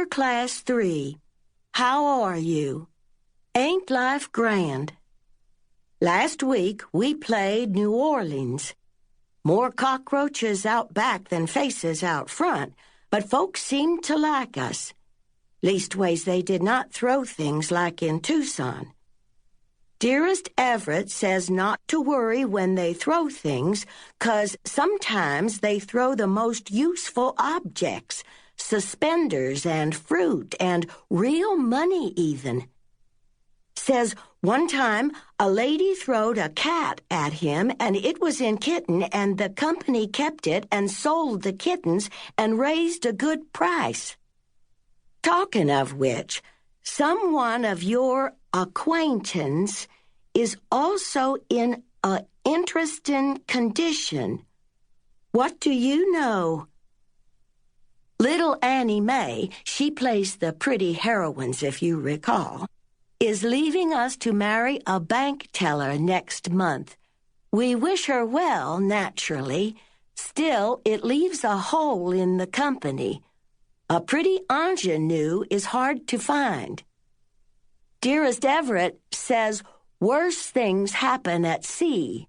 Dear Class 3, how are you? Ain't life grand? Last week we played New Orleans. More cockroaches out back than faces out front, but folks seemed to like us. Leastways, they did not throw things like in Tucson. Dearest Everett says not to worry when they throw things, 'cause sometimes they throw the most useful objects, suspenders and fruit and real money even. Says one time a lady throwed a cat at him and it was in kitten and the company kept it and sold the kittens and raised a good price. Talking of which, someone of your acquaintance is also in a interesting condition. What do you know? Little Annie Mae, she plays the pretty heroines if you recall, is leaving us to marry a bank teller next month. We wish her well, naturally. Still, it leaves a hole in the company. A pretty ingenue is hard to find. Dearest Everett says worse things happen at sea.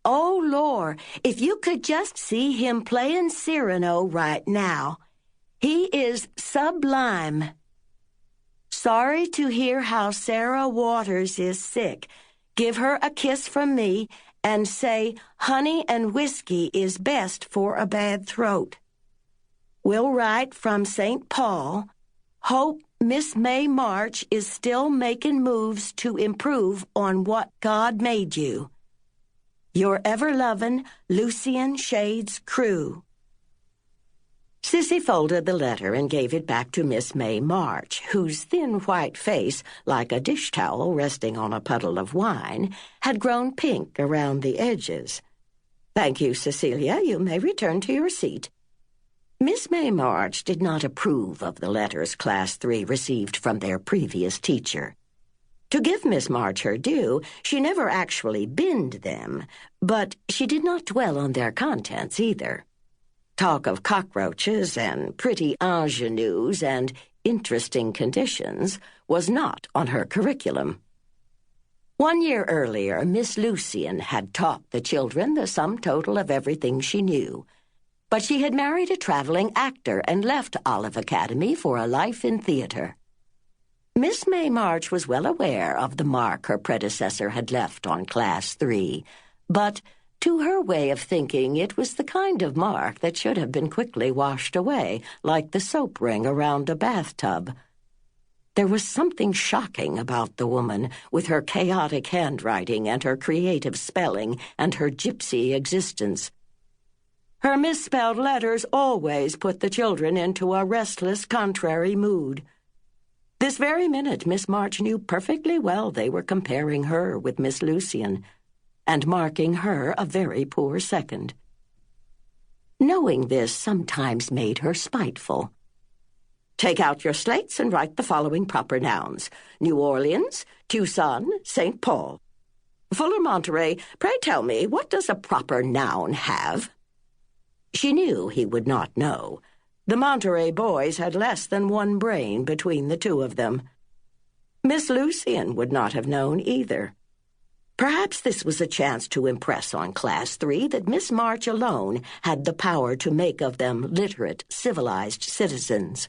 Oh, Lord, if you could just see him playing Cyrano right now. He is sublime. Sorry to hear how Sarah Waters is sick. Give her a kiss from me and say honey and whiskey is best for a bad throat. Will write from St. Paul. Hope Miss May March is still making moves to improve on what God made you. Your ever-loving Loucien Shades Crew. Cissy folded the letter and gave it back to Miss May March, whose thin white face, like a dish towel resting on a puddle of wine, had grown pink around the edges. Thank you, Cecilia. You may return to your seat. Miss May March did not approve of the letters Class 3 received from their previous teacher. To give Miss March her due, she never actually binned them, but she did not dwell on their contents either. Talk of cockroaches and pretty ingenues and interesting conditions was not on her curriculum. 1 year earlier, Miss Loucien had taught the children the sum total of everything she knew, but she had married a traveling actor and left Olive Academy for a life in theater. Miss May March was well aware of the mark her predecessor had left on Class 3, but to her way of thinking, it was the kind of mark that should have been quickly washed away, like the soap ring around a bathtub. There was something shocking about the woman, with her chaotic handwriting and her creative spelling and her gypsy existence. Her misspelled letters always put the children into a restless, contrary mood. This very minute, Miss March knew perfectly well they were comparing her with Miss Loucien, and marking her a very poor second. Knowing this sometimes made her spiteful. Take out your slates and write the following proper nouns: New Orleans, Tucson, St. Paul. Fuller Monterey, pray tell me, what does a proper noun have? She knew he would not know. The Monterey boys had less than one brain between the two of them. Miss Loucien would not have known either. Perhaps this was a chance to impress on Class 3 that Miss March alone had the power to make of them literate, civilized citizens.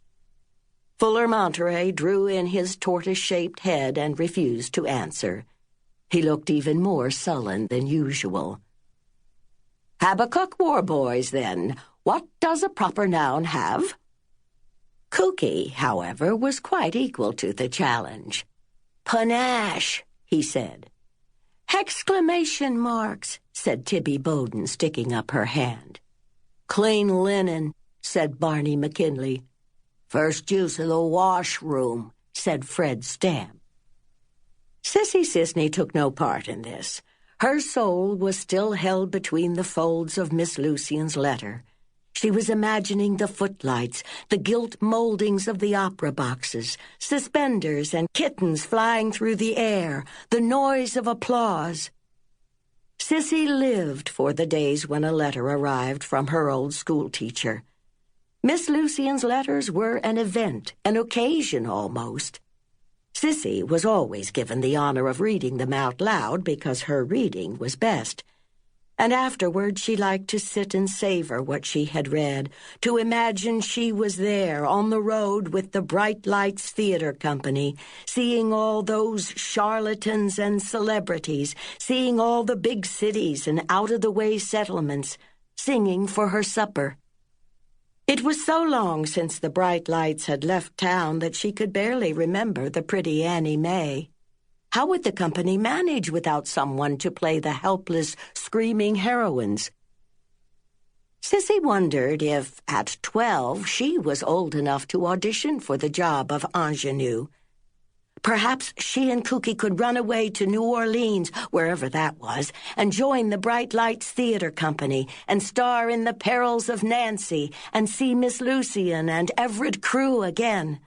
Fuller Monterey drew in his tortoise-shaped head and refused to answer. He looked even more sullen than usual. Habakkuk Warboys, then. What does a proper noun have? Kookie, however, was quite equal to the challenge. Panache, he said. Exclamation marks, said Tibby Bowden, sticking up her hand. Clean linen, said Barney McKinley. First use of the washroom, said Fred Stamp. Cissy Sisney took no part in this. Her soul was still held between the folds of Miss Lucien's letter. She was imagining the footlights, the gilt moldings of the opera boxes, suspenders and kittens flying through the air, the noise of applause. Cissy lived for the days when a letter arrived from her old schoolteacher. Miss Loucien's letters were an event, an occasion almost. Cissy was always given the honor of reading them out loud because her reading was best. And afterward she liked to sit and savor what she had read, to imagine she was there on the road with the Bright Lights Theater Company, seeing all those charlatans and celebrities, seeing all the big cities and out-of-the-way settlements, singing for her supper. It was so long since the Bright Lights had left town that she could barely remember the pretty Annie Mae. How would the company manage without someone to play the helpless, screaming heroines? Cissy wondered if, at 12, she was old enough to audition for the job of ingenue. Perhaps she and Kookie could run away to New Orleans, wherever that was, and join the Bright Lights Theater Company and star in The Perils of Nancy and see Miss Loucien and Everett Crew again.